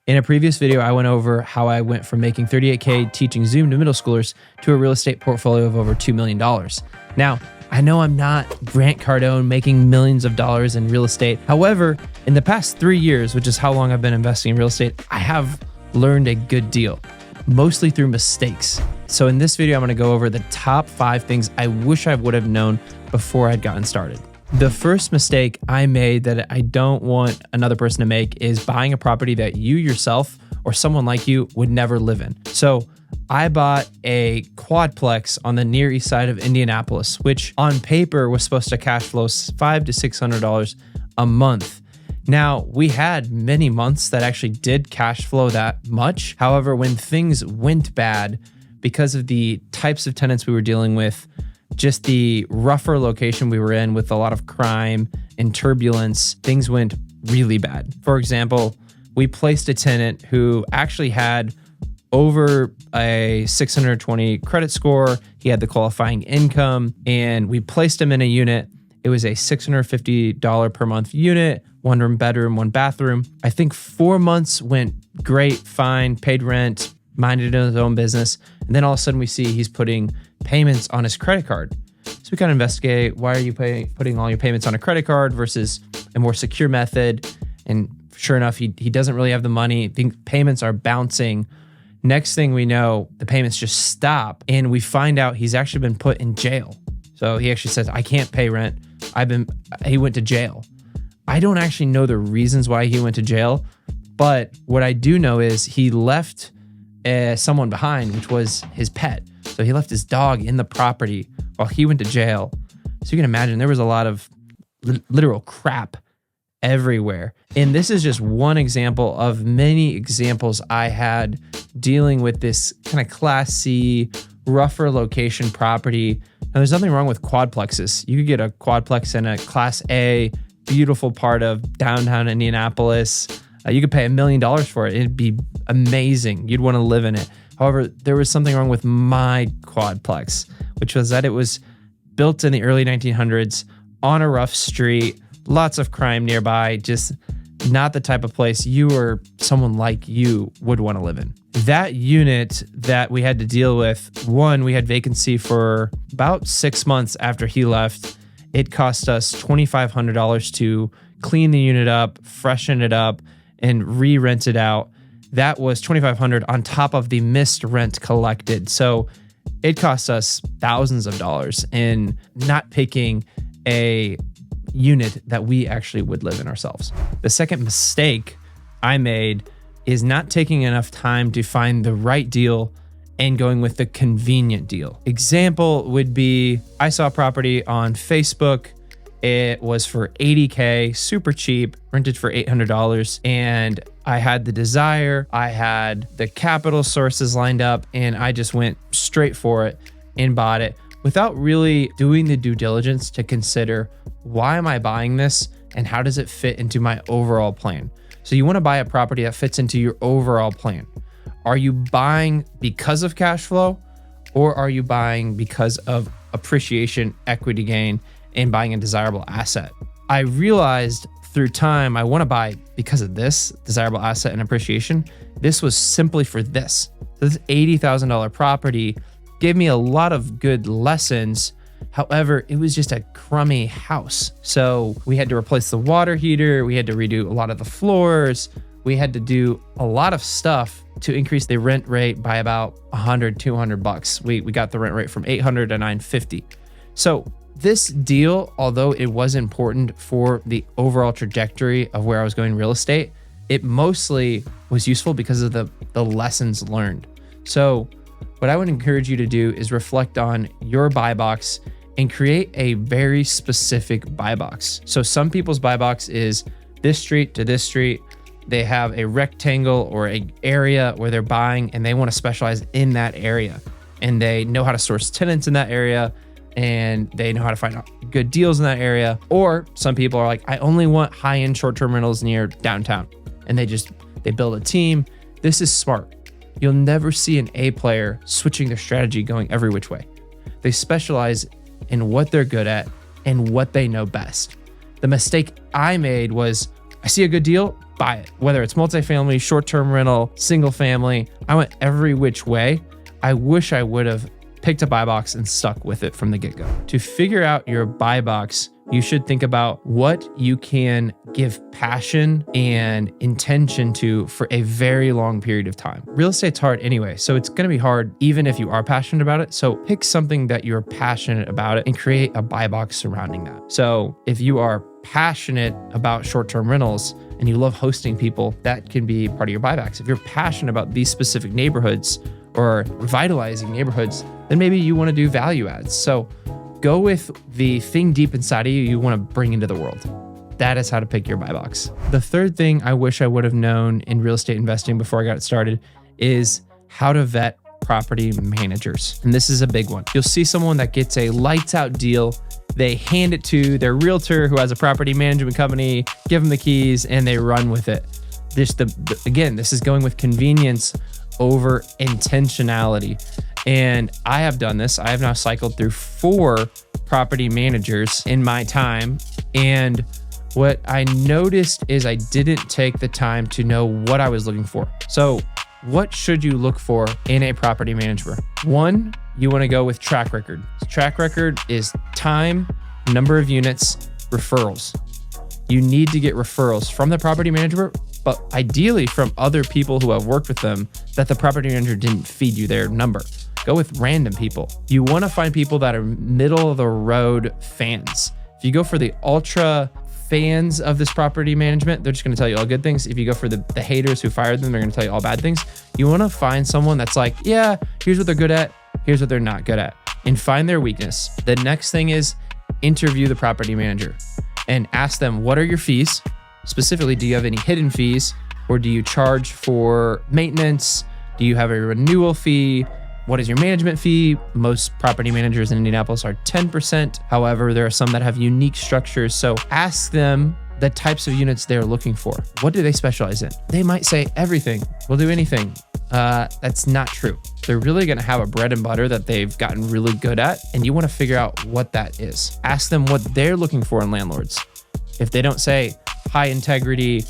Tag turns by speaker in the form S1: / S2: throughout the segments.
S1: In a previous video, I went over how I went from making $38K teaching Zoom to middle schoolers to a real estate portfolio of over $2 million. Now, I know I'm not Grant Cardone making millions of dollars in real estate. However, in the past 3 years, which is how long I've been investing in real estate, I have learned a good deal, mostly through mistakes. So in this video, I'm gonna go over the top 5 things I wish I would have known before I'd gotten started. The first mistake I made that I don't want another person to make is buying a property that you yourself or someone like you would never live in. So I bought a quadplex on the Near East Side of Indianapolis, which on paper was supposed to cash flow $500 to $600 a month. Now, we had many months that actually did cash flow that much. However, when things went bad because of the types of tenants we were dealing with, just the rougher location we were in with a lot of crime and turbulence, things went really bad. For example, we placed a tenant who actually had over a 620 credit score. He had the qualifying income, and we placed him in a unit. It was a $650 per month unit, 1 room, bedroom, 1 bathroom. I think 4 months went great, fine, paid rent, minded his own business. And then all of a sudden we see he's putting payments on his credit card. So we kind of investigate, why are you putting all your payments on a credit card versus a more secure method? And sure enough, he doesn't really have the money. The payments are bouncing. Next thing we know, the payments just stop, and we find out he's actually been put in jail. So he actually says, I can't pay rent. He went to jail. I don't actually know the reasons why he went to jail, but what I do know is he left someone behind, which was his pet. So he left his dog in the property while he went to jail. So you can imagine there was a lot of literal crap everywhere. And this is just one example of many examples I had dealing with this kind of Class C, rougher location property. Now, there's nothing wrong with quadplexes. You could get a quadplex in a Class A, beautiful part of downtown Indianapolis. You could pay $1 million for it. It'd be amazing. You'd want to live in it. However, there was something wrong with my quadplex, which was that it was built in the early 1900s on a rough street, lots of crime nearby, just not the type of place you or someone like you would want to live in. That unit that we had to deal with, one, we had vacancy for about 6 months after he left. It cost us $2,500 to clean the unit up, freshen it up, and re-rent it out. That was $2,500 on top of the missed rent collected. So it cost us thousands of dollars in not picking a unit that we actually would live in ourselves. The second mistake I made is not taking enough time to find the right deal and going with the convenient deal. Example would be, I saw a property on Facebook. It was for $80K, super cheap, rented for $800. And I had the desire, I had the capital sources lined up, and I just went straight for it and bought it without really doing the due diligence to consider, why am I buying this and how does it fit into my overall plan? So you want to buy a property that fits into your overall plan. Are you buying because of cash flow, or are you buying because of appreciation, equity gain, and buying a desirable asset? I realized through time, I want to buy because of this desirable asset and appreciation. This was simply for this. This $80,000 property gave me a lot of good lessons. However, it was just a crummy house. So we had to replace the water heater. We had to redo a lot of the floors. We had to do a lot of stuff to increase the rent rate by about $100, $200. We got the rent rate from $800 to $950. So this deal, although it was important for the overall trajectory of where I was going in real estate, it mostly was useful because of the lessons learned. So what I would encourage you to do is reflect on your buy box and create a very specific buy box. So some people's buy box is this street to this street. They have a rectangle or an area where they're buying and they want to specialize in that area. And they know how to source tenants in that area, and they know how to find good deals in that area. Or some people are like, I only want high-end short-term rentals near downtown. And they build a team. This is smart. You'll never see an A player switching their strategy going every which way. They specialize in what they're good at and what they know best. The mistake I made was I see a good deal, buy it. Whether it's multifamily, short-term rental, single family, I went every which way. I wish I would have picked a buy box and stuck with it from the get-go. To figure out your buy box, you should think about what you can give passion and intention to for a very long period of time. Real estate's hard anyway, so it's gonna be hard even if you are passionate about it. So pick something that you're passionate about it and create a buy box surrounding that. So if you are passionate about short-term rentals and you love hosting people, that can be part of your buybacks. If you're passionate about these specific neighborhoods or revitalizing neighborhoods, then maybe you wanna do value adds. So go with the thing deep inside of you want to bring into the world. That is how to pick your buy box. The third thing I wish I would have known in real estate investing before I got started is how to vet property managers. And this is a big one. You'll see someone that gets a lights out deal. They hand it to their realtor who has a property management company, give them the keys, and they run with it. Again, this is going with convenience over intentionality. And I have done this. I have now cycled through 4 property managers in my time. And what I noticed is I didn't take the time to know what I was looking for. So what should you look for in a property manager? 1, you want to go with track record. Track record is time, number of units, referrals. You need to get referrals from the property manager, but ideally from other people who have worked with them that the property manager didn't feed you their number. Go with random people. You want to find people that are middle of the road fans. If you go for the ultra fans of this property management, they're just going to tell you all good things. If you go for the haters who fired them, they're going to tell you all bad things. You want to find someone that's like, yeah, here's what they're good at. Here's what they're not good at, and find their weakness. The next thing is interview the property manager and ask them, what are your fees? Specifically, do you have any hidden fees, or do you charge for maintenance? Do you have a renewal fee? What is your management fee? Most property managers in Indianapolis are 10%. However, there are some that have unique structures. So ask them the types of units they're looking for. What do they specialize in? They might say everything. We'll do anything. That's not true. They're really going to have a bread and butter that they've gotten really good at, and you want to figure out what that is. Ask them what they're looking for in landlords. If they don't say high integrity,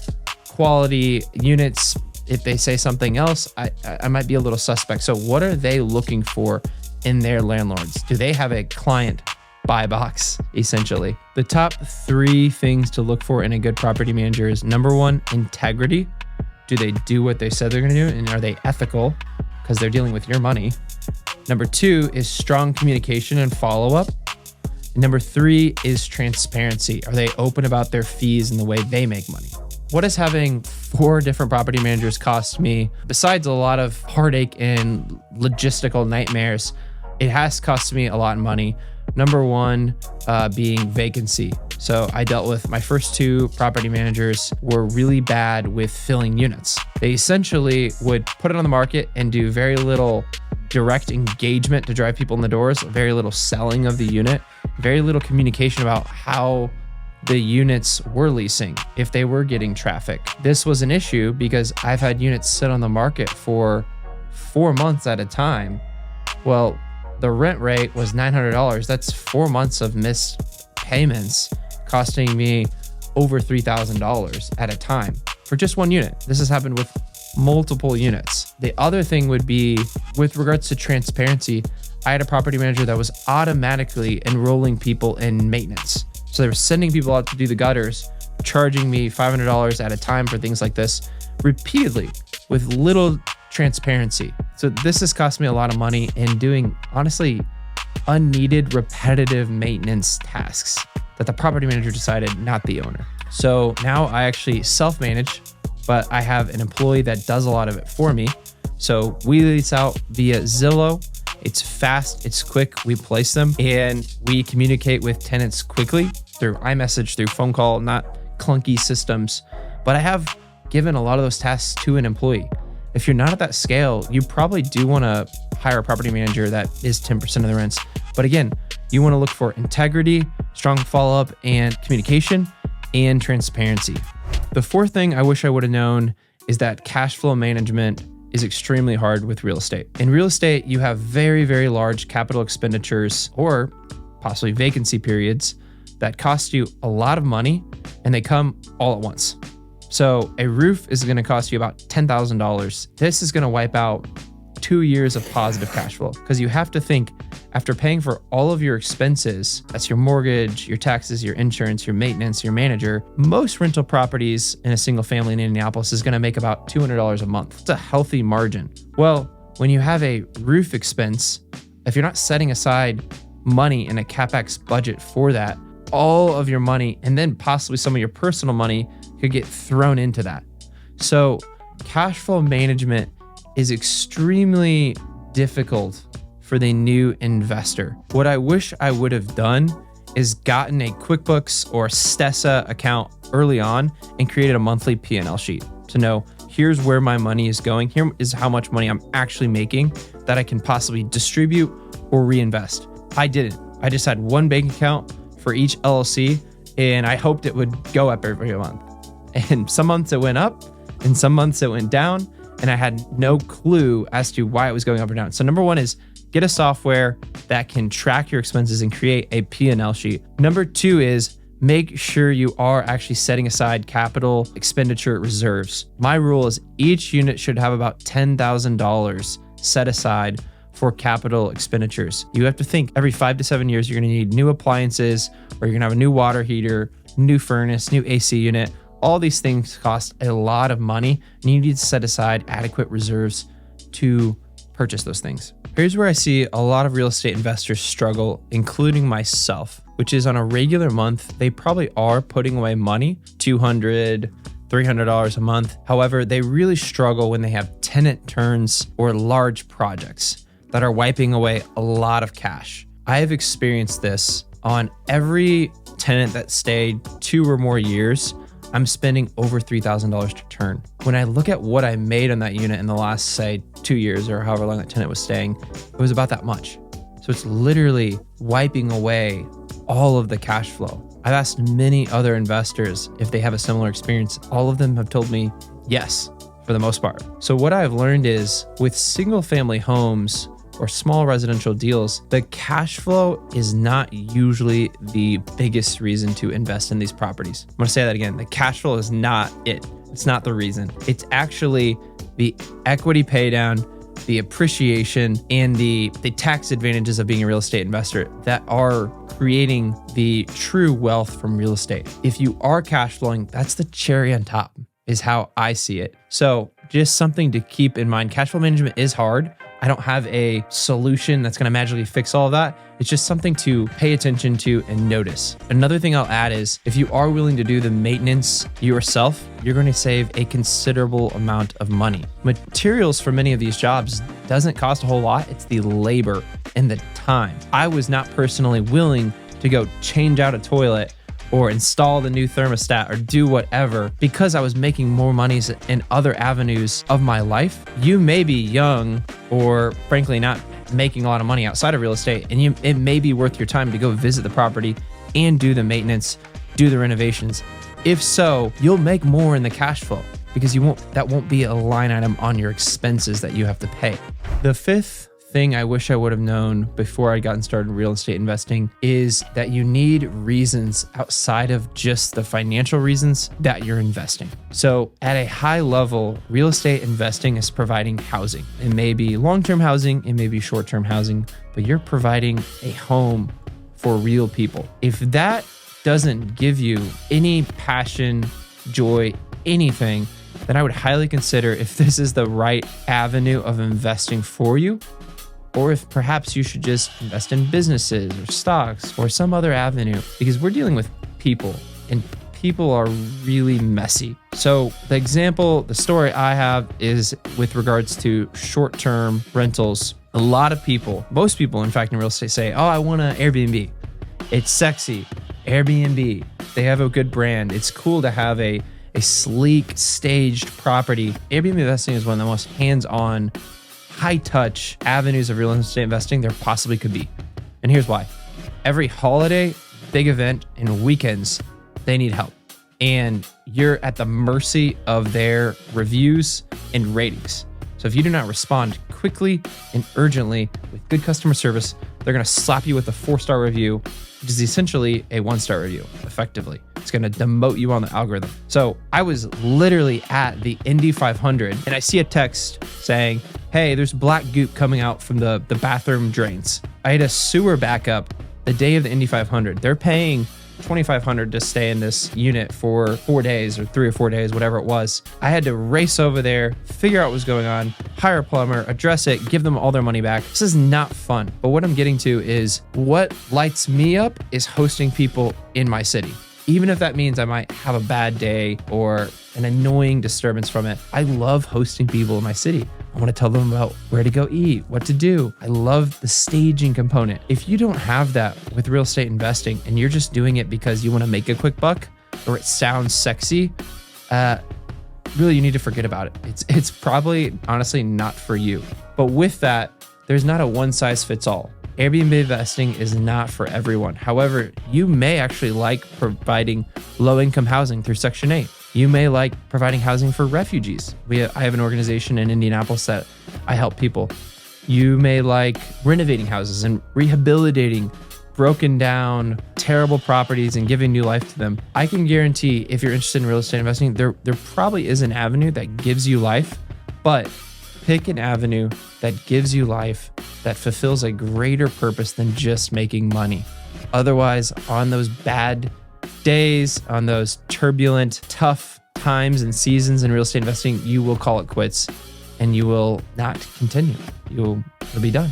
S1: quality units, if they say something else, I might be a little suspect. So what are they looking for in their landlords? Do they have a client buy box, essentially? The top 3 things to look for in a good property manager is number 1, integrity. Do they do what they said they're going to do? And are they ethical? Because they're dealing with your money. Number 2 is strong communication and follow-up. Number 3 is transparency. Are they open about their fees and the way they make money? What has having 4 different property managers cost me? Besides a lot of heartache and logistical nightmares, it has cost me a lot of money. Number 1 being vacancy. So I dealt with my first 2 property managers were really bad with filling units. They essentially would put it on the market and do very little direct engagement to drive people in the doors, very little selling of the unit, very little communication about how the units were leasing, if they were getting traffic. This was an issue because I've had units sit on the market for 4 months at a time. Well, the rent rate was $900. That's 4 months of missed payments costing me over $3,000 at a time for just 1 unit. This has happened with multiple units. The other thing would be with regards to transparency. I had a property manager that was automatically enrolling people in maintenance. So they were sending people out to do the gutters, charging me $500 at a time for things like this repeatedly with little transparency. So this has cost me a lot of money in doing, honestly, unneeded repetitive maintenance tasks that the property manager decided, not the owner. So now I actually self-manage, but I have an employee that does a lot of it for me. So we lease out via Zillow. It's fast, it's quick. We place them and we communicate with tenants quickly through iMessage, through phone call, not clunky systems. But I have given a lot of those tasks to an employee. If you're not at that scale, you probably do want to hire a property manager that is 10% of the rents. But again, you want to look for integrity, strong follow-up and communication, and transparency. The 4th thing I wish I would have known is that cash flow management is extremely hard with real estate. In real estate, you have very, very large capital expenditures or possibly vacancy periods that cost you a lot of money, and they come all at once. So a roof is going to cost you about $10,000. This is going to wipe out 2 years of positive cash flow, because you have to think, after paying for all of your expenses, that's your mortgage, your taxes, your insurance, your maintenance, your manager, most rental properties in a single family in Indianapolis is going to make about $200 a month. It's a healthy margin. Well, when you have a roof expense, if you're not setting aside money in a CapEx budget for that, all of your money and then possibly some of your personal money could get thrown into that. So cash flow management is extremely difficult for the new investor. What I wish I would have done is gotten a QuickBooks or Stessa account early on and created a monthly P&L sheet to know, here's where my money is going. Here is how much money I'm actually making that I can possibly distribute or reinvest. I didn't. I just had one bank account for each LLC, and I hoped it would go up every month. And some months it went up and some months it went down, and I had no clue as to why it was going up or down. So number one is get a software that can track your expenses and create a P&L sheet. Number two is make sure you are actually setting aside capital expenditure reserves. My rule is each unit should have about $10,000 set aside for capital expenditures. You have to think every 5 to 7 years, you're gonna need new appliances, or you're gonna have a new water heater, new furnace, new AC unit. All these things cost a lot of money, and you need to set aside adequate reserves to purchase those things. Here's where I see a lot of real estate investors struggle, including myself, which is on a regular month, they probably are putting away money, $200, $300 a month. However, they really struggle when they have tenant turns or large projects that are wiping away a lot of cash. I have experienced this on every tenant that stayed 2 or more years. I'm spending over $3,000 to turn. When I look at what I made on that unit in the last, say, 2 years or however long that tenant was staying, it was about that much. So it's literally wiping away all of the cash flow. I've asked many other investors if they have a similar experience. All of them have told me yes, for the most part. So what I've learned is with single family homes or small residential deals, the cash flow is not usually the biggest reason to invest in these properties. I'm gonna say that again. The cash flow is not it. It's not the reason. It's actually the equity pay down, the appreciation, and the tax advantages of being a real estate investor that are creating the true wealth from real estate. If you are cash flowing, that's the cherry on top, is how I see it. So just something to keep in mind. Cash flow management is hard. I don't have a solution that's going to magically fix all of that. It's just something to pay attention to and notice. Another thing I'll add is if you are willing to do the maintenance yourself, you're going to save a considerable amount of money. Materials for many of these jobs doesn't cost a whole lot. It's the labor and the time. I was not personally willing to go change out a toilet or install the new thermostat or do whatever because I was making more money in other avenues of my life. You may be young or frankly not making a lot of money outside of real estate, and it may be worth your time to go visit the property and do the maintenance, do the renovations. If so, you'll make more in the cash flow because that won't be a line item on your expenses that you have to pay. The fifth thing I wish I would have known before I gotten started in real estate investing is that you need reasons outside of just the financial reasons that you're investing. So at a high level, real estate investing is providing housing. It may be long-term housing, it may be short-term housing, but you're providing a home for real people. If that doesn't give you any passion, joy, anything, then I would highly consider if this is the right avenue of investing for you, or if perhaps you should just invest in businesses or stocks or some other avenue, because we're dealing with people and people are really messy. So the story I have is with regards to short-term rentals. A lot of people, most people in fact in real estate say, oh, I want an Airbnb. It's sexy. Airbnb, they have a good brand. It's cool to have a sleek, staged property. Airbnb investing is one of the most hands-on, high-touch avenues of real estate investing there possibly could be. And here's why. Every holiday, big event, and weekends, they need help. And you're at the mercy of their reviews and ratings. So if you do not respond quickly and urgently with good customer service, they're going to slap you with a 4-star review, which is essentially a 1-star review, effectively. it's going to demote you on the algorithm. So I was literally at the Indy 500 and I see a text saying, hey, there's black goop coming out from the bathroom drains. I had a sewer backup the day of the Indy 500. They're paying $2,500 to stay in this unit for 4 days or 3 or 4 days, whatever it was. I had to race over there, figure out what was going on, hire a plumber, address it, give them all their money back. This is not fun. But what I'm getting to is what lights me up is hosting people in my city. Even if that means I might have a bad day or an annoying disturbance from it, I love hosting people in my city. I want to tell them about where to go eat, what to do. I love the staging component. If you don't have that with real estate investing and you're just doing it because you want to make a quick buck or it sounds sexy, really you need to forget about it. It's probably honestly not for you. But with that, there's not a one size fits all. Airbnb investing is not for everyone. However, you may actually like providing low-income housing through Section 8. You may like providing housing for refugees. I have an organization in Indianapolis that I help people. You may like renovating houses and rehabilitating broken down, terrible properties and giving new life to them. I can guarantee if you're interested in real estate investing, there probably is an avenue that gives you life, but pick an avenue that gives you life, that fulfills a greater purpose than just making money. Otherwise, on those bad days, on those turbulent, tough times and seasons in real estate investing, you will call it quits and you will not continue. You'll be done.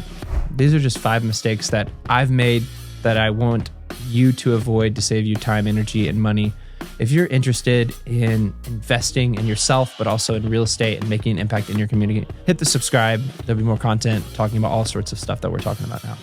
S1: These are just 5 mistakes that I've made that I want you to avoid to save you time, energy, and money. If you're interested in investing in yourself, but also in real estate and making an impact in your community, hit the subscribe. There'll be more content talking about all sorts of stuff that we're talking about now.